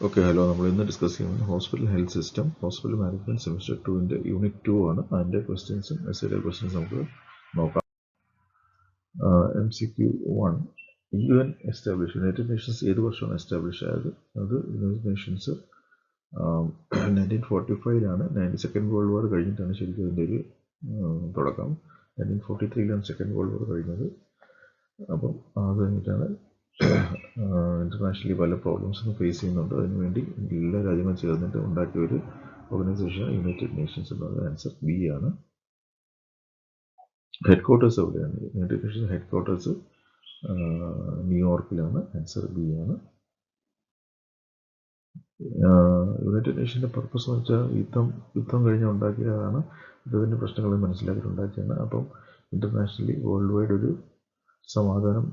Okay, hello. നമ്മൾ ഇന്ന് discuss ചെയ്യുന്നത് hospital health system, hospital management semester 2-ന്റെ യൂണിറ്റ് 2 ആണ്. അതിൻ്റെ ക്വസ്റ്റ്യൻസും എസ്എയുടെ ക്വസ്റ്റ്യൻസ് നമുക്ക് നോക്കാം. MCQ1 UN establish, United Nations ഏത് വർഷമാണ് എസ്റ്റാബ്ലിഷ് ആയത്? അത് യുണൈറ്റഡ് നേഷൻസ് 1945-ലാണ്. 92nd വേൾഡ് വാർ കഴിഞ്ഞിട്ടാണ് ശരിക്കും അതിൻ്റെ ഒരു തുടക്കം. 1943-ലാണ് സെക്കൻഡ് വേൾഡ് വാർ കഴിഞ്ഞത്. അപ്പം അത് കഴിഞ്ഞിട്ടാണ് ഇന്റർനാഷണലി പല പ്രോബ്ലംസും ഫേസ് ചെയ്യുന്നുണ്ട്. അതിനുവേണ്ടി എല്ലാ രാജ്യങ്ങളും ചേർന്നിട്ട് ഉണ്ടാക്കിയ ഒരു ഓർഗനൈസേഷൻ യുണൈറ്റഡ് നേഷൻസ് എന്നത്. ആൻസർ ബി ആണ്. ഹെഡ് ക്വാർട്ടേഴ്സ് എവിടെയാണ്? യുണൈറ്റഡ് നേഷൻസ് ഹെഡ് ക്വാർട്ടേഴ്സ് ന്യൂയോർക്കിലാണ്. ആൻസർ ബി ആണ്. യുണൈറ്റഡ് നേഷൻ്റെ പർപ്പസ് എന്ന് വെച്ചാൽ യുദ്ധം കഴിഞ്ഞ് ഉണ്ടാക്കിയതാണ്. യുദ്ധത്തിൻ്റെ പ്രശ്നങ്ങൾ മനസ്സിലാക്കിയിട്ടുണ്ടാക്കിയാണ്. അപ്പം ഇന്റർനാഷണലി വേൾഡ് വൈഡ് ഒരു സമാധാനം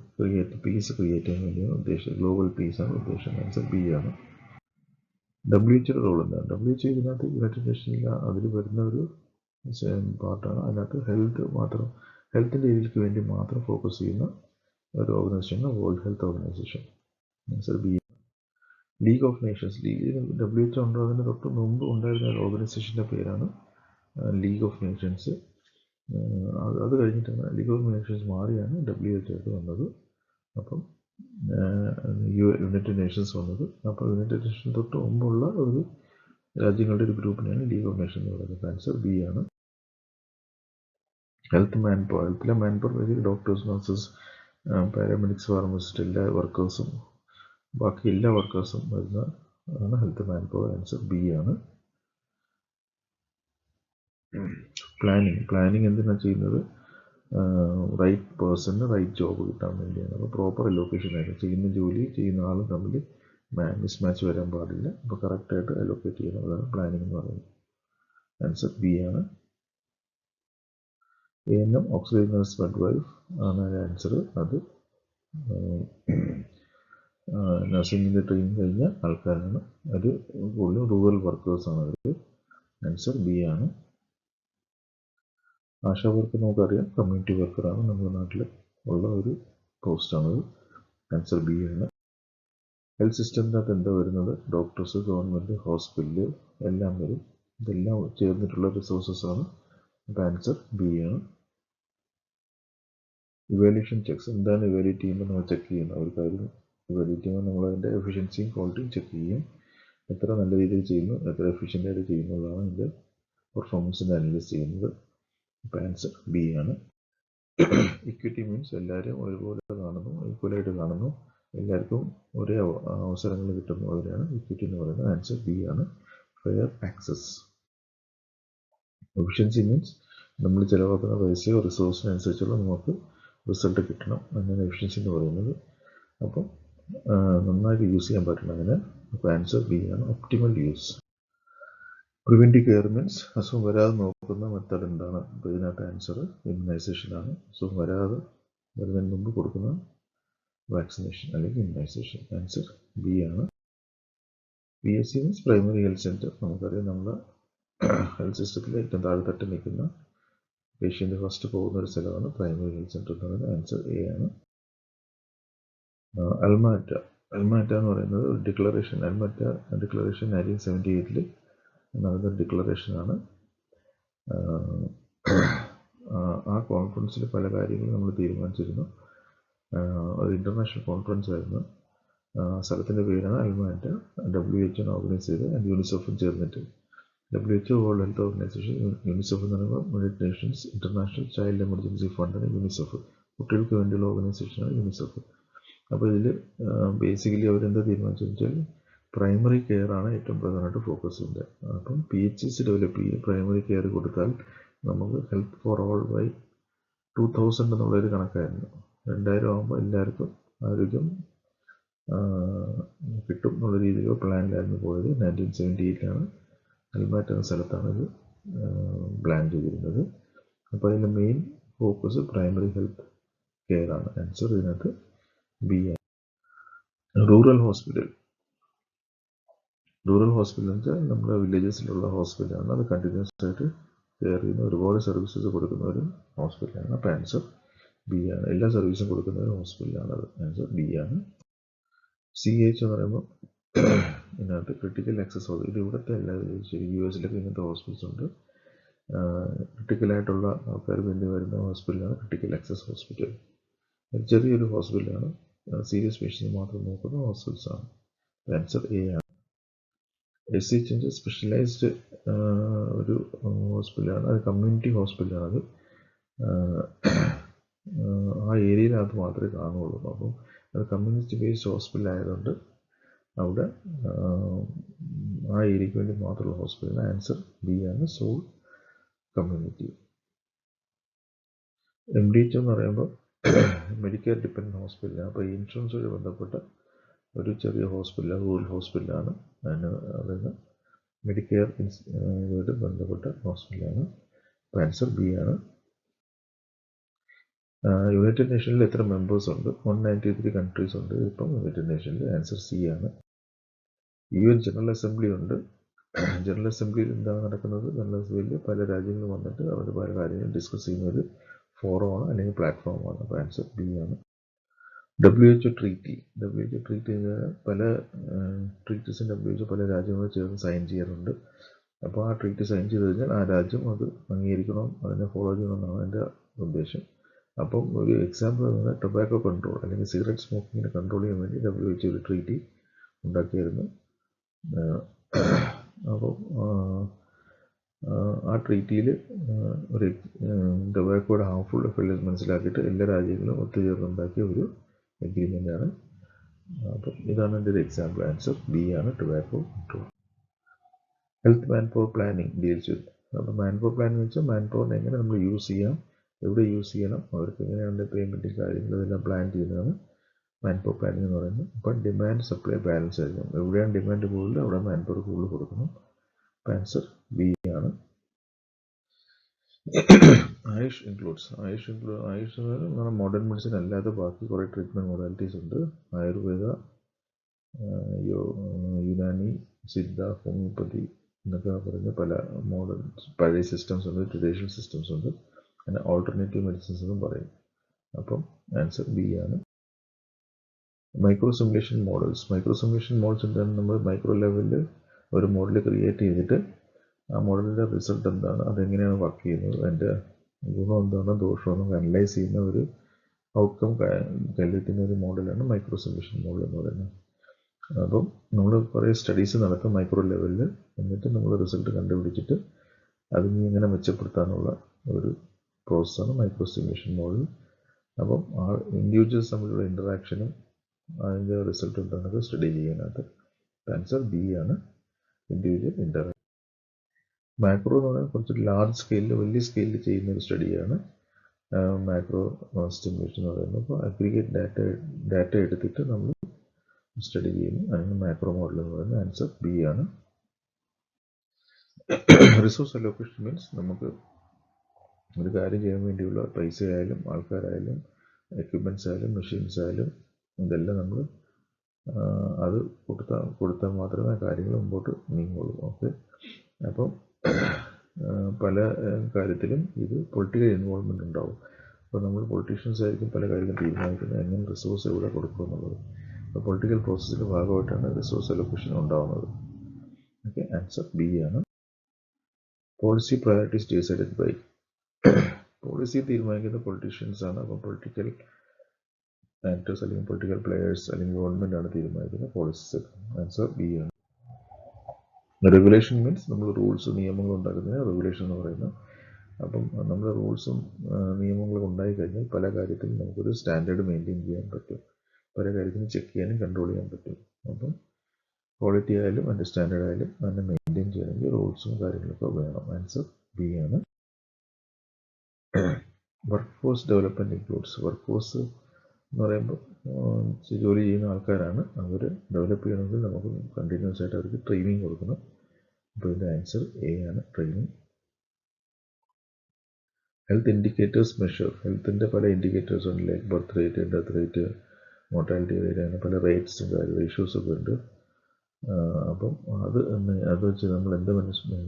പീസ് ക്രിയേറ്റ് ചെയ്യാൻ വേണ്ടിയാണ് ഉദ്ദേശം. ഗ്ലോബൽ പീസാണ് ഉദ്ദേശം. ആൻസർ ബി ആണ്. WHO റോൾ എന്താണ്? WHO ഇതിനകത്ത് യുണൈറ്റഡ് നേഷനിൽ അതിൽ വരുന്ന ഒരു പാർട്ടാണ്. അതിനകത്ത് ഹെൽത്തിൻ്റെ ഏരിയയ്ക്ക് വേണ്ടി മാത്രം ഫോക്കസ് ചെയ്യുന്ന ഒരു ഓർഗനൈസേഷനാണ് World Health Organisation. Answer B. League of Nations, WHO ഉണ്ടാകുന്നതിന് തൊട്ട് മുമ്പ് ഉണ്ടായിരുന്ന ഒരു ഓർഗനൈസേഷൻ്റെ പേരാണ് ലീഗ് ഓഫ് നേഷൻസ്. അത് കഴിഞ്ഞിട്ടാണ് ലീഗ് ഓഫ് നേഷൻസ് മാറിയാണ് WHO ആയിട്ട് വന്നത്. അപ്പം യുണൈറ്റഡ് നേഷൻസ് വന്നത്. അപ്പോൾ യുണൈറ്റഡ് നേഷൻസ് തൊട്ട് മുമ്പുള്ള ഒരു രാജ്യങ്ങളുടെ ഒരു ഗ്രൂപ്പിനെയാണ് ലീഗ് ഓഫ് നേഷൻസ് എന്ന് പറയുന്നത്. ആൻസർ ബി ആണ്. ഹെൽത്തിലെ manpower basic doctors, nurses, paramedics, pharmacist, എല്ലാ വർക്കേഴ്സും ബാക്കി എല്ലാ വർക്കേഴ്സും വരുന്ന ആണ് health manpower. Answer B ആണ്. പ്ലാനിങ് എന്തിനാണ് ചെയ്യുന്നത്? റൈറ്റ് പേഴ്സണിന് റൈറ്റ് ജോബ് കിട്ടാൻ വേണ്ടിയാണ്. അപ്പോൾ പ്രോപ്പർ അലോക്കേഷൻ ആയിട്ട് ചെയ്യുന്ന ജോലി ചെയ്യുന്ന ആളും തമ്മിൽ മിസ്മാച്ച് വരാൻ പാടില്ല. അപ്പോൾ കറക്റ്റായിട്ട് അലോക്കേറ്റ് ചെയ്യുന്നതാണ് പ്ലാനിങ് എന്ന് പറയുന്നത്. ആൻസർ ബി ആണ്. ANM ഓക്സിലറി നഴ്സ് മിഡ്വൈഫ് ആണ് ആൻസർ. അത് നഴ്സിംഗിൻ്റെ ട്രെയിനിങ് കഴിഞ്ഞ ആൾക്കാരാണ്. അത് കൂടുതലും റൂറൽ വർക്കേഴ്സാണ് അവർ. ആൻസർ ബി ആണ്. ആശാ വർക്കർ നമുക്കറിയാം, കമ്മ്യൂണിറ്റി വർക്കറാണ്. നമ്മുടെ നാട്ടിൽ ഉള്ള ഒരു പോസ്റ്റാണത്. ആൻസർ ബി ആണ്. ഹെൽത്ത് സിസ്റ്റത്തിനകത്ത് എന്താ വരുന്നത്? ഡോക്ടേഴ്സ്, ഗവൺമെൻറ്, ഹോസ്പിറ്റല് എല്ലാം വരും. ഇതെല്ലാം ചേർന്നിട്ടുള്ള റിസോഴ്സസ് ആണ്. അപ്പോൾ ആൻസർ ബി ആണ്. ഇവാലുവേഷൻ ചെക്സ്, എന്താണ് ഇവാലുവേറ്റ് ചെയ്യുമ്പോൾ നമ്മൾ ചെക്ക് ചെയ്യുന്ന ഒരു കാര്യം? ഇവാലുവേറ്റ് ചെയ്യുമ്പോൾ നമ്മൾ അതിൻ്റെ എഫിഷ്യൻസിയും ക്വാളിറ്റിയും ചെക്ക് ചെയ്യും. എത്ര നല്ല രീതിയിൽ ചെയ്യുന്നു, എത്ര എഫിഷ്യൻ്റായിട്ട് ചെയ്യുന്നതാണ് ഇതിൻ്റെ പെർഫോമൻസിൻ്റെ അനലൈസ് ചെയ്യുന്നത്. അപ്പോൾ ആൻസർ ബി ആണ്. ഇക്വിറ്റി മീൻസ് എല്ലാവരും ഒരുപോലെ കാണുന്നു, ഈക്വലായിട്ട് കാണുന്നു, എല്ലാവർക്കും ഒരേ അവസരങ്ങൾ കിട്ടുന്നവരെയാണ് ഇക്വിറ്റി എന്ന് പറയുന്നത്. ആൻസർ ബി ആണ്. Fair access. എഫിഷ്യൻസി മീൻസ് നമ്മൾ ചിലവാക്കുന്ന പൈസയോ റിസോഴ്സിനനുസരിച്ചുള്ള നമുക്ക് റിസൾട്ട് കിട്ടണം. അങ്ങനെ എഫിഷ്യൻസി എന്ന് പറയുന്നത്. അപ്പം നന്നായിട്ട് യൂസ് ചെയ്യാൻ പറ്റണം അങ്ങനെ. അപ്പോൾ ആൻസർ ബി ആണ്. Optimal use. Preventive care means അസുഖം വരാതെ നോക്കുന്ന മെത്തേഡ് എന്താണ്? അപ്പോൾ ഇതിനകത്ത് ആൻസർ ഇമ്മ്യൂണൈസേഷനാണ്. അസുഖം വരാതെ വരുന്നതിന് മുമ്പ് കൊടുക്കുന്ന വാക്സിനേഷൻ അല്ലെങ്കിൽ ഇമ്മ്യൂണൈസേഷൻ. ആൻസർ ബി ആണ്. PHC means primary health centre. നമുക്കറിയാം നമ്മുടെ ഹെൽത്ത് സിസ്റ്റത്തിൽ ഏറ്റവും താഴെത്തട്ട് നിൽക്കുന്ന പേഷ്യൻ്റ് ഫസ്റ്റ് പോകുന്ന ഒരു സ്ഥലമാണ് പ്രൈമറി ഹെൽത്ത് സെൻറ്റർ എന്ന് പറയുന്നത്. ആൻസർ എ ആണ്. അൽമാറ്റ എന്ന് പറയുന്നത് ഒരു ഡിക്ലറേഷൻ. അൽമാറ്റ ഡിക്ലറേഷൻ 1978 നടന്ന ഡിക്ലറേഷനാണ്. ആ കോൺഫറൻസിൽ പല കാര്യങ്ങളും നമ്മൾ തീരുമാനിച്ചിരുന്നു. ഒരു ഇൻ്റർനാഷണൽ കോൺഫറൻസ് ആയിരുന്നു. സ്ഥലത്തിൻ്റെ പേരാണ് അൽമാറ്റ. WHO ഓർഗനൈസ് ചെയ്ത് യൂണിസെഫും ചേർന്നിട്ട്. WHO World Health Organisation, UNICEF എന്ന് പറയുമ്പോൾ United Nations International Child Emergency ഫണ്ടാണ് യൂണിസെഫ്. കുട്ടികൾക്ക് വേണ്ടിയുള്ള ഓർഗനൈസേഷനാണ് യൂണിസെഫ്. അപ്പോൾ ഇതിൽ ബേസിക്കലി അവരെന്താ തീരുമാനിച്ചതെന്ന് വെച്ചാൽ പ്രൈമറി കെയർ ആണ് ഏറ്റവും പ്രധാനമായിട്ട് ഫോക്കസ് ചെയ്യുന്നത്. അപ്പം PHCs ഡെവലപ്പ് ചെയ്യുക, പ്രൈമറി കെയർ കൊടുത്താൽ നമുക്ക് ഹെൽത്ത് ഫോർ ഓൾ ബൈ 2000 എന്നുള്ളൊരു കണക്കായിരുന്നു. 2000 ആകുമ്പോൾ എല്ലാവർക്കും ആരോഗ്യം കിട്ടും എന്നുള്ള രീതിയിലുള്ള പ്ലാനിലായിരുന്നു പോയത്. 1978 അൽമാറ്റ എന്ന സ്ഥലത്താണ് ഇത് പ്ലാൻ ചെയ്തിരുന്നത്. അപ്പോൾ അതിൻ്റെ main focus primary health care ആണ്. ആൻസർ ഇതിനകത്ത് ബി ആണ്. റൂറൽ ഹോസ്പിറ്റൽ എന്ന് വെച്ചാൽ നമ്മുടെ വില്ലേജസിലുള്ള ഹോസ്പിറ്റലാണ്. അത് കണ്ടിന്യൂസ് ആയിട്ട് കെയർ ചെയ്യുന്ന ഒരുപാട് സർവീസസ് കൊടുക്കുന്ന ഒരു ഹോസ്പിറ്റലാണ്. അപ്പോൾ ആൻസർ ബി ആണ്. എല്ലാ സർവീസും കൊടുക്കുന്ന ഒരു ഹോസ്പിറ്റലാണ് അത്. ആൻസർ ബി ആണ്. CH എന്ന് പറയുമ്പോൾ ഇതിനകത്ത് ക്രിട്ടിക്കൽ ആക്സസ് ഇത് ഇവിടുത്തെ അല്ല, ശരി US-ലൊക്കെ ഇങ്ങനത്തെ ഹോസ്പിറ്റൽസ് ഉണ്ട്. ക്രിട്ടിക്കലായിട്ടുള്ള ആൾക്കാർക്ക് വേണ്ടി വരുന്ന ഹോസ്പിറ്റലാണ് ക്രിട്ടിക്കൽ ആക്സസ് ഹോസ്പിറ്റൽ. ചെറിയൊരു ഹോസ്പിറ്റലാണ്, സീരിയസ് പേഷ്യൻസ് മാത്രം നോക്കുന്ന ഹോസ്പിറ്റൽസാണ്. ആൻസർ എ ആണ്. SCH സ്പെഷ്യലൈസ്ഡ് ഒരു ഹോസ്പിറ്റലാണ്, അത് കമ്മ്യൂണിറ്റി ഹോസ്പിറ്റലാണ്. അത് ആ ഏരിയയിനകത്ത് മാത്രമേ കാണുകയുള്ളൂ. അപ്പം അത് കമ്മ്യൂണിറ്റി ബേസ്ഡ് ഹോസ്പിറ്റൽ ആയതുകൊണ്ട് അവിടെ ആ ഏരിയയ്ക്ക് വേണ്ടി മാത്രമുള്ള ഹോസ്പിറ്റലാണ്. ആൻസർ ബി ആണ്, സോൾ കമ്മ്യൂണിറ്റി. MDH എന്ന് പറയുമ്പോൾ മെഡിക്കെയർ ഡിപ്പെൻഡൻറ്റ് ഹോസ്പിറ്റലാണ്. അപ്പോൾ ഇൻഷുറൻസുമായി ബന്ധപ്പെട്ട ഒരു ചെറിയ ഹോസ്പിറ്റലാണ്, റൂറൽ ഹോസ്പിറ്റലാണ്. അതിന് മെഡിക്കെയർ ഇതുമായിട്ട് ബന്ധപ്പെട്ട ഹോസ്പിറ്റലാണ്. അപ്പോൾ ആൻസർ ബി ആണ്. യുണൈറ്റഡ് നേഷനിൽ എത്ര മെമ്പേഴ്സ് ഉണ്ട്? 193 കൺട്രീസ് ഉണ്ട് ഇപ്പം യുണൈറ്റഡ് നേഷനിൽ. ആൻസർ സി ആണ്. UN ജനറൽ അസംബ്ലി ഉണ്ട്. ജനറൽ അസംബ്ലിയിൽ എന്താണ് നടക്കുന്നത്? ജനറൽ അസംബ്ലിയിൽ പല രാജ്യങ്ങളും വന്നിട്ട് അവർ പല കാര്യങ്ങളും ഡിസ്കസ് ചെയ്യുന്ന ഒരു ഫോറമാണ് അല്ലെങ്കിൽ പ്ലാറ്റ്ഫോമാണ്. അപ്പോൾ ആൻസർ ബി ആണ്. WHO ട്രീറ്റി പല ട്രീറ്റീസും WHO പല രാജ്യങ്ങളും ചേർന്ന് സൈൻ ചെയ്യാറുണ്ട്. അപ്പോൾ ആ ട്രീറ്റി സൈൻ ചെയ്ത് കഴിഞ്ഞാൽ ആ രാജ്യം അത് അംഗീകരിക്കണം, അതിനെ ഫോളോ ചെയ്യണമെന്നാണ് എൻ്റെ ഉദ്ദേശം. അപ്പം ഒരു എക്സാമ്പിൾ ആണ് ടൊബാക്കോ കൺട്രോൾ അല്ലെങ്കിൽ സിഗരറ്റ് സ്മോക്കിങ്ങിനെ കൺട്രോൾ ചെയ്യാൻ വേണ്ടി WHO ഒരു ട്രീറ്റി ഉണ്ടാക്കിയായിരുന്നു. അപ്പോൾ ആ ട്രീറ്റിയിൽ ഒരു ടൊബാക്കോയുടെ ഹാർംഫുൾ എഫക്റ്റ് മനസ്സിലാക്കിയിട്ട് എല്ലാ രാജ്യങ്ങളും ഒത്തുചേർന്നുണ്ടാക്കിയ ഒരു എഗ്രിമെൻ്റാണ്. അപ്പം ഇതാണ് എൻ്റെ ഒരു എക്സാമ്പിൾ. ആൻസർ ബി ആണ്, tobacco control. Health man power planning deals with. അപ്പോൾ മാൻ പവർ പ്ലാനിങ് വെച്ചാൽ മാൻ പവറിനെ എങ്ങനെ നമ്മൾ യൂസ് ചെയ്യാം, എവിടെ യൂസ് ചെയ്യണം, അവർക്ക് എങ്ങനെയാണ് പേയ്മെൻറ്റും കാര്യങ്ങളും ഇതെല്ലാം പ്ലാൻ ചെയ്യുന്നതാണ് മാൻ പവർ പ്ലാനിങ് എന്ന് പറയുന്നത്. അപ്പം ഡിമാൻഡ് സപ്ലൈ ബാലൻസ് ആയിരിക്കും. എവിടെയാണ് ഡിമാൻഡ് കൂടുതൽ അവിടെ മാൻ പവർ കൂടുതൽ കൊടുക്കണം. ആൻസർ ബി ആണ്. ആയുഷ് ഇൻക്ലൂഡ്സ് എന്ന് മോഡേൺ മെഡിസിൻ അല്ലാതെ ബാക്കി കുറേ ട്രീറ്റ്മെൻറ്റ് മൊഡാലിറ്റീസ് ഉണ്ട്. ആയുർവേദ, യുനാനി, സിദ്ധ, ഹോമിയോപ്പതി എന്നൊക്കെ പറഞ്ഞ പല മോഡേൺ പഴയ സിസ്റ്റംസ് ഉണ്ട്, ട്രഡീഷണൽ സിസ്റ്റംസ് ഉണ്ട്, അങ്ങനെ ഓൾട്ടർനേറ്റീവ് മെഡിസിൻസ് എന്നും പറയും. അപ്പം ആൻസർ ബി ആണ്. മൈക്രോ സിമുലേഷൻ മോഡൽസ് എന്താണ്? നമ്മൾ മൈക്രോ ലെവലിൽ ഒരു മോഡൽ ക്രിയേറ്റ് ചെയ്തിട്ട് ആ മോഡലിൻ്റെ റിസൾട്ട് എന്താണ്, അതെങ്ങനെയാണ് വർക്ക് ചെയ്യുന്നത്, അതിൻ്റെ ഗുണം എന്താണ്, ദോഷമെന്ന് അനലൈസ് ചെയ്യുന്ന ഒരു ഔട്ട്കം കണ്ടെത്തുന്ന ഒരു മോഡലാണ് മൈക്രോ സിമുലേഷൻ മോഡൽ എന്ന് പറയുന്നത്. അപ്പം നമ്മൾ കുറേ സ്റ്റഡീസ് നടത്തും മൈക്രോ ലെവലിൽ, എന്നിട്ട് നമ്മൾ റിസൾട്ട് കണ്ടുപിടിച്ചിട്ട് അതിന് എങ്ങനെ മെച്ചപ്പെടുത്താനുള്ള ഒരു പ്രോസസ്സാണ് മൈക്രോ സിമുലേഷൻ മോഡൽ. അപ്പം ആ ഇൻഡിവിജ്വൽസ് തമ്മിലുള്ള ഇൻറ്ററാക്ഷനും അതിൻ്റെ റിസൾട്ട് എന്താണെന്നത് സ്റ്റഡി ചെയ്യാനായിട്ട്. ആൻസർ ബി ആണ്, ഇൻഡിവിജ്വൽ ഇൻറ്ററാക്ഷൻ. മാക്രോ എന്ന് പറഞ്ഞാൽ കുറച്ച് ലാർജ് സ്കെയിലിൽ, വലിയ സ്കെയിലിൽ ചെയ്യുന്ന ഒരു സ്റ്റഡിയാണ് മാക്രോ സ്റ്റിമുലേഷൻ എന്ന് പറയുന്നത്. അപ്പോൾ അഗ്രിഗേറ്റ് ഡാറ്റ എടുത്തിട്ട് നമ്മൾ സ്റ്റഡി ചെയ്യുന്നു, അതിന് മാക്രോ മോഡൽ എന്ന് പറയുന്നത്. ആൻസർ ബി ആണ്. റിസോഴ്സ് അലോക്കേഷൻ മീൻസ് നമുക്ക് ഒരു കാര്യം ചെയ്യാൻ വേണ്ടിയുള്ള പൈസ ആയാലും ആൾക്കാരായാലും എക്യുപ്മെൻറ്റ്സ് ആയാലും മെഷീൻസ് ആയാലും ഇതെല്ലാം നമ്മൾ അത് കൊടുത്താൽ മാത്രമേ കാര്യങ്ങൾ മുമ്പോട്ട് നീങ്ങുള്ളൂ. ഓക്കെ, അപ്പം പല കാര്യത്തിലും ഇത് പൊളിറ്റിക്കൽ ഇൻവോൾവ്മെൻറ്റ് ഉണ്ടാവും. അപ്പോൾ നമ്മൾ പൊളിറ്റീഷ്യൻസ് ആയിരിക്കും പല കാര്യങ്ങളും തീരുമാനിക്കുന്നത് എങ്ങനെ റിസോഴ്സ് എവിടെ കൊടുക്കും എന്നുള്ളത്. അപ്പോൾ പൊളിറ്റിക്കൽ പ്രോസസ്സിൻ്റെ ഭാഗമായിട്ടാണ് റിസോഴ്സ് അലോക്കേഷൻ ഉണ്ടാകുന്നത്. ഓക്കെ, ആൻസർ ബി ആണ്. Policy priorities decided by. Policy തീരുമാനിക്കുന്ന പൊളിറ്റീഷ്യൻസ് ആണ്. അപ്പോൾ പൊളിറ്റിക്കൽ ആക്ടേഴ്സ് അല്ലെങ്കിൽ പൊളിറ്റിക്കൽ പ്ലെയേഴ്സ് അല്ലെങ്കിൽ ഗവൺമെൻറ് ആണ് തീരുമാനിക്കുന്നത് പോളിസീസ്. ആൻസർ ബി ആണ്. റെഗുലേഷൻ മീൻസ് നമ്മൾ റൂൾസ് നിയമങ്ങൾ ഉണ്ടാക്കുന്നതിന് റെഗുലേഷൻ എന്ന് പറയുന്നത്. അപ്പം നമ്മൾ റൂൾസും നിയമങ്ങളും ഉണ്ടായി കഴിഞ്ഞാൽ പല കാര്യത്തിലും നമുക്കൊരു സ്റ്റാൻഡേർഡ് മെയിൻറ്റെയിൻ ചെയ്യാൻ പറ്റും, പല കാര്യത്തിലും ചെക്ക് ചെയ്യാനും കൺട്രോൾ ചെയ്യാൻ പറ്റും. അപ്പം ക്വാളിറ്റി ആയാലും അതിൻ്റെ സ്റ്റാൻഡേർഡ് ആയാലും അതിനെ മെയിൻറ്റെയിൻ ചെയ്യണമെങ്കിൽ റൂൾസും കാര്യങ്ങളൊക്കെ വേണം. ആൻസർ ബി ആണ്. Work force development includes. Work force എന്ന് പറയുമ്പോൾ ജോലി ചെയ്യുന്ന ആൾക്കാരാണ്, അവർ ഡെവലപ്പ് ചെയ്യണമെങ്കിൽ നമുക്ക് കണ്ടിന്യൂസ് ആയിട്ട് അവർക്ക് ട്രെയിനിങ് കൊടുക്കണം. അപ്പോൾ ഇതിൻ്റെ ആൻസർ എ ആണ്, ട്രെയിനിങ്. Health indicators measure. ഹെൽത്തിൻ്റെ പല ഇൻഡിക്കേറ്റേഴ്സ് ഉണ്ട്, like birth rate, death rate, mortality rate, അങ്ങനെ പല റേറ്റ്സും റേഷ്യോസൊക്കെ ഉണ്ട്. അപ്പം അത് വെച്ച് നമ്മൾ എന്ത്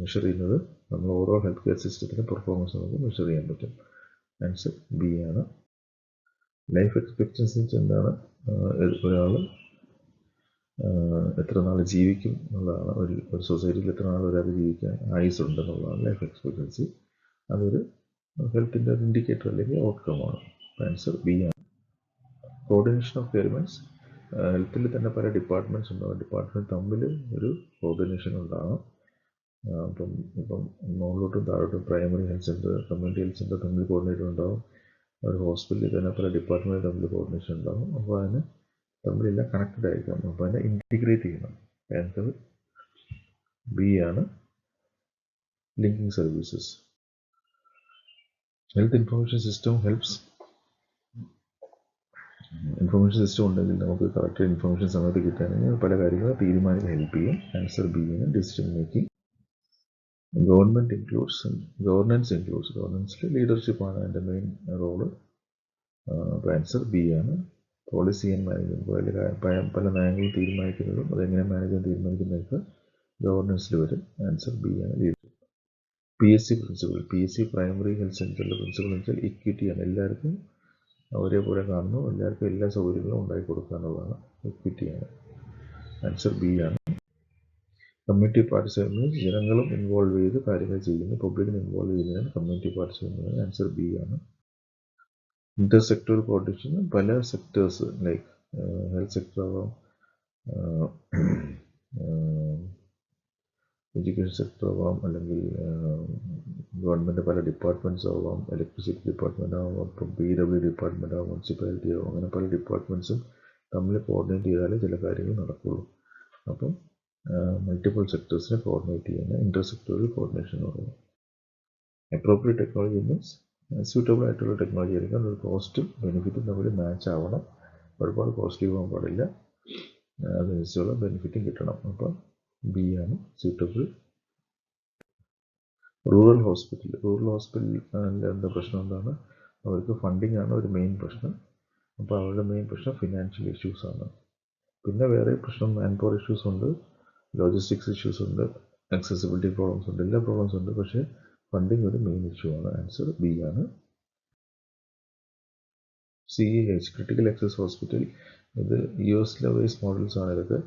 മെഷർ ചെയ്യുന്നത്, നമ്മൾ ഓവറോൾ ഹെൽത്ത് കെയർ സിസ്റ്റത്തിൻ്റെ പെർഫോമൻസ് നമുക്ക് മെഷർ ചെയ്യാൻ പറ്റും. ആൻസർ ബി ആണ്. ലൈഫ് എക്സ്പെക്റ്റൻസി എന്താണ്? ഒരാൾ എത്ര നാൾ ജീവിക്കും എന്നുള്ളതാണ്. ഒരു സൊസൈറ്റിയിൽ എത്ര നാൾ ഒരാൾക്ക് ജീവിക്കാൻ ആയുസ് ഉണ്ടെന്നുള്ളതാണ് ലൈഫ് എക്സ്പെക്ടൻസി. അതൊരു ഹെൽത്തിൻ്റെ ഒരു ഇൻഡിക്കേറ്റർ അല്ലെങ്കിൽ ഔട്ട്കമാണ്. ആൻസർ ബി ആണ്. Coordination of elements. ഹെൽത്തിൽ തന്നെ പല ഡിപ്പാർട്ട്മെൻറ്റ്സ് ഉണ്ടാകും. ഡിപ്പാർട്ട്മെൻറ്റ് തമ്മിൽ ഒരു കോർഡിനേഷൻ ഉണ്ടാകും. ഇപ്പം മുകളിലോട്ടും താഴോട്ടും primary health centre, community health centre തമ്മിൽ കോർഡിനേഷൻ ഉണ്ടാകും. ഒരു ഹോസ്പിറ്റലിൽ തന്നെ പല ഡിപ്പാർട്ട്മെൻറ്റ് തമ്മിൽ കോർഡിനേഷൻ ഉണ്ടാകും. അപ്പോൾ അതിന് തമ്മിലെല്ലാം കണക്റ്റഡ് ആയിരിക്കണം. അപ്പോൾ അതിനെ ഇൻറ്റിഗ്രേറ്റ് ചെയ്യണം. ആൻസർ ബി ആണ്. Linking services. Health information system helps. Information system ഉണ്ടെങ്കിൽ നമുക്ക് കറക്റ്റ് ഇൻഫർമേഷൻ സമയത്ത് കിട്ടുകയാണെങ്കിൽ പല കാര്യങ്ങളും തീരുമാനിക്കാൻ ഹെൽപ്പ് ചെയ്യും. ആൻസർ ബി ആണ്. Decision making. ഗവൺമെൻറ് ഇൻക്ലൂഡ്സ് ഗവർണൻസിൽ ലീഡർഷിപ്പാണ് അതിൻ്റെ മെയിൻ റോള്. ആൻസർ ബി ആണ്. Policy and management. പല നയങ്ങളും തീരുമാനിക്കുന്നതും അതെങ്ങനെ മാനേജ് ചെയ്യാൻ തീരുമാനിക്കുന്നതൊക്കെ ഗവർണൻസിൽ വരും. ആൻസർ ബി ആണ്. Leadership. PSC principle. PSC primary health സെൻറ്ററിലെ പ്രിൻസിപ്പിൾ എന്ന് വെച്ചാൽ ഇക്വിറ്റിയാണ്. എല്ലാവർക്കും ഒരേപോലെ കാണുന്നു, എല്ലാവർക്കും എല്ലാ സൗകര്യങ്ങളും ഉണ്ടാക്കി കൊടുക്കുക എന്നുള്ളതാണ്. ഇക്വിറ്റിയാണ്. ആൻസർ ബി ആണ്. കമ്മ്യൂണിറ്റി പാർട്ടിസിപ്പേഷൻ മീൻസ് ജനങ്ങളും ഇൻവോൾവ് ചെയ്ത് കാര്യങ്ങൾ ചെയ്യുന്നു. പബ്ലിക്കിനെ ഇൻവോൾവ് ചെയ്യുന്നതാണ് കമ്മ്യൂണിറ്റി പാർട്ടിസിപ്പേഷൻ. ആൻസർ ബി ആണ്. ഇന്റർസെക്ടറൽ കോർഡിനേഷൻ. പല സെക്ടേഴ്സ് ലൈക്ക് ഹെൽത്ത് സെക്ടർ ആവാം, എഡ്യൂക്കേഷൻ സെക്ടർ ആവാം, അല്ലെങ്കിൽ ഗവൺമെൻറ് പല ഡിപ്പാർട്ട്മെൻറ്റ്സ് ആവാം, ഇലക്ട്രിസിറ്റി ഡിപ്പാർട്ട്മെൻറ്റ് ആവാം, ഇപ്പം PW ഡിപ്പാർട്ട്മെൻറ്റ് ആവാം, മുനിസിപ്പാലിറ്റി ആവാം, അങ്ങനെ പല ഡിപ്പാർട്ട്മെൻറ്റ്സും തമ്മിൽ കോർഡിനേറ്റ് ചെയ്താലേ ചില കാര്യങ്ങൾ നടക്കുകയുള്ളൂ. അപ്പം മൾട്ടിപ്പിൾ സെക്ടേഴ്സിനെ കോർഡിനേറ്റ് ചെയ്യുന്ന ഇന്റർസെക്ടറൽ കോർഡിനേഷൻ എന്ന് പറയുന്നത്. അപ്രോപ്രിയേറ്റ് ടെക്നോളജി മീൻസ് സ്യൂട്ടബിൾ ആയിട്ടുള്ള ടെക്നോളജി ആയിരിക്കും. ഒരു കോസ്റ്റും ബെനിഫിറ്റും തമ്മിൽ മാച്ച് ആവണം. ഒരുപാട് കോസ്റ്റ്ലി പോകാൻ പാടില്ല, അതനുസരിച്ചുള്ള ബെനിഫിറ്റും കിട്ടണം. അപ്പം ബി ആണ് സ്യൂട്ടബിൾ. റൂറൽ ഹോസ്പിറ്റലിൽ എന്താ പ്രശ്നം എന്താണ്? അവർക്ക് ഫണ്ടിങ് ആണ് ഒരു മെയിൻ പ്രശ്നം. അപ്പോൾ അവരുടെ മെയിൻ പ്രശ്നം ഫിനാൻഷ്യൽ ഇഷ്യൂസ് ആണ്. പിന്നെ വേറെ പ്രശ്നം മാൻ പവർ ഇഷ്യൂസ് ഉണ്ട്, ലോജിസ്റ്റിക്സ് ഇഷ്യൂസ് ഉണ്ട്, ആക്സസിബിലിറ്റി പ്രോബ്ലംസ് ഉണ്ട്, എല്ലാ പ്രോബ്ലംസ് ഉണ്ട്. പക്ഷേ ഫണ്ടിങ് ഒരു മെയിൻ ഇഷ്യൂ ആണ്. ആൻസർ ബി ആണ്. CAH critical access hospital. ഇത് US ബേസ് മോഡൽസ് ആണ് ഇതൊക്കെ.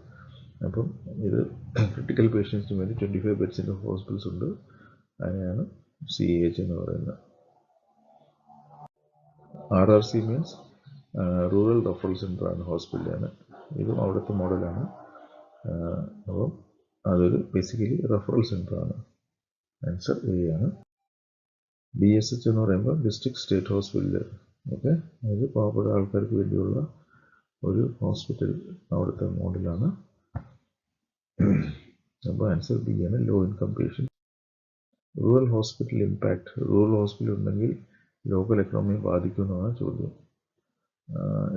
അപ്പം ഇത് ക്രിട്ടിക്കൽ പേഷ്യൻസിന് വേണ്ടി 25 ബെഡ്സിൻ്റെ ഹോസ്പിറ്റൽസ് ഉണ്ട്. അതിനെയാണ് CAH എന്ന് പറയുന്നത്. RRC means rural referral centre ആണ്, ഹോസ്പിറ്റലാണ്. ഇതും അവിടുത്തെ മോഡലാണ്. അപ്പം അതൊരു ബേസിക്കലി റഫറൽ സെൻ്റർ ആണ്. ആൻസർ എ ആണ്. DSH എന്ന് പറയുമ്പോൾ ഡിസ്ട്രിക്ട് സ്റ്റേറ്റ് ഹോസ്പിറ്റൽ. ഓക്കെ, അതായത് പാവപ്പെട്ട ആൾക്കാർക്ക് വേണ്ടിയുള്ള ഒരു ഹോസ്പിറ്റൽ അവിടുത്തെ മോഡലാണ്. അപ്പോൾ ആൻസർ ബി ആണ്. Low income patients. Rural hospital impact. Rural hospital ഉണ്ടെങ്കിൽ ലോക്കൽ എക്കണോമിയെ ബാധിക്കുമെന്നാണ് ചോദ്യം.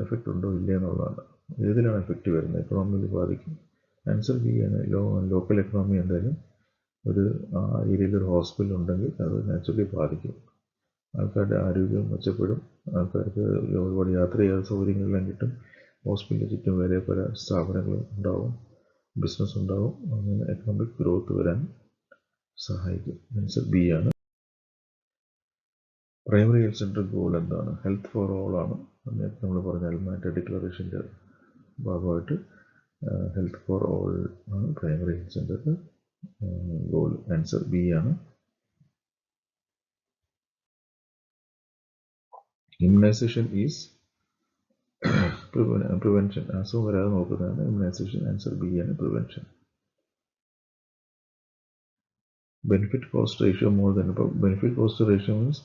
എഫക്റ്റ് ഉണ്ടോ ഇല്ല എന്നുള്ളതാണ്. ഏതിലാണ് എഫക്റ്റ് വരുന്നത്? എക്കണോമിയിൽ ബാധിക്കും. ആൻസർ ബി ആണ്. ലോക്കൽ എക്കണോമി എന്തായാലും ഒരു ഏരിയയിൽ ഒരു ഹോസ്പിറ്റൽ ഉണ്ടെങ്കിൽ അത് നാച്ചുറലി ബാധിക്കും. ആൾക്കാരുടെ ആരോഗ്യം മെച്ചപ്പെടും, ആൾക്കാർക്ക് ഒരുപാട് യാത്ര ചെയ്യാൻ സൗകര്യങ്ങളെല്ലാം കിട്ടും, ഹോസ്പിറ്റലിന് ചുറ്റും വേറെ പല സ്ഥാപനങ്ങളും ഉണ്ടാവും, ബിസിനസ് ഉണ്ടാവും, അങ്ങനെ എക്കണോമിക് ഗ്രോത്ത് വരാൻ സഹായിക്കും. ആൻസർ ബി ആണ്. പ്രൈമറി ഹെൽത്ത് സെൻ്റർ ഗോൾ എന്താണ്? ഹെൽത്ത് ഫോർ ഓൾ ആണ്. നേരത്തെ നമ്മൾ പറഞ്ഞ അൽമാറ്റ ഡിക്ലറേഷൻ്റെ ഭാഗമായിട്ട് ഹെൽത്ത് ഫോർ ഓൾ ആണ് പ്രൈമറി ഹെൽത്ത് സെൻ്ററിൻ്റെ ഗോൾ. ആൻസർ ബി ആണ്. Immunisation is prevention. അസുഖം വരാതെ നോക്കുന്നതാണ് ഇമ്മ്യൂണൈസേഷൻ. ആൻസർ ബി ആണ്, prevention. Benefit cost ratio more than. ഇപ്പോൾ benefit cost ratio means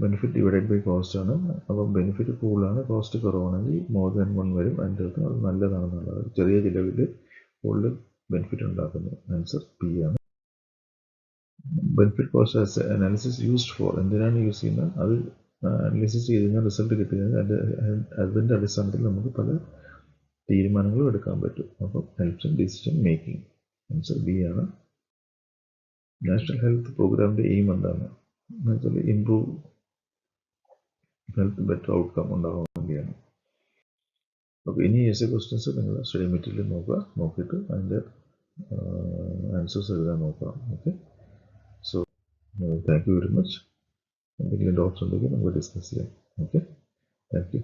benefit divided by cost ആണ്. അപ്പം ബെനിഫിറ്റ് കൂടുതലാണ്, കോസ്റ്റ് കുറവാണെങ്കിൽ മോർ ദാൻ 1 വരും. അതിൻ്റെ അർത്ഥം അത് നല്ലതാണെന്നുള്ളത്. ചെറിയ ചിലവിൽ കൂടുതൽ ബെനിഫിറ്റ് ഉണ്ടാക്കുന്നു. ആൻസർ ബി ആണ്. Benefit cost analysis used for. എന്തിനാണ് യൂസ് ചെയ്യുന്നത്? അത് അനാലിസിസ് ചെയ്ത് കഴിഞ്ഞാൽ റിസൾട്ട് കിട്ടുകഴിഞ്ഞാൽ അതിൻ്റെ അടിസ്ഥാനത്തിൽ നമുക്ക് പല തീരുമാനങ്ങളും എടുക്കാൻ പറ്റും. അപ്പം helps in decision making. Answer B ആണ്. നാഷണൽ ഹെൽത്ത് പ്രോഗ്രാമിൻ്റെ എയിം എന്താണ് എന്ന് വെച്ചാൽ ഇംപ്രൂവ് ഹെൽത്ത്, ബെറ്റർ ഔട്ട്കം ഉണ്ടാകാൻ വേണ്ടിയാണ്. അപ്പോൾ ഇനി ക്വസ്റ്റ്യൻസ് നിങ്ങൾ സ്റ്റഡി മെറ്റീരിയൽ നോക്കിയിട്ട് അതിൻ്റെ ആൻസേഴ്സ് എഴുതാൻ നോക്കാം. Okay, so thank you very much. എന്തെങ്കിലും ഡൗട്ട്സ് ഉണ്ടെങ്കിൽ നമുക്ക് ഡിസ്കസ് ചെയ്യാം. Okay, thank you.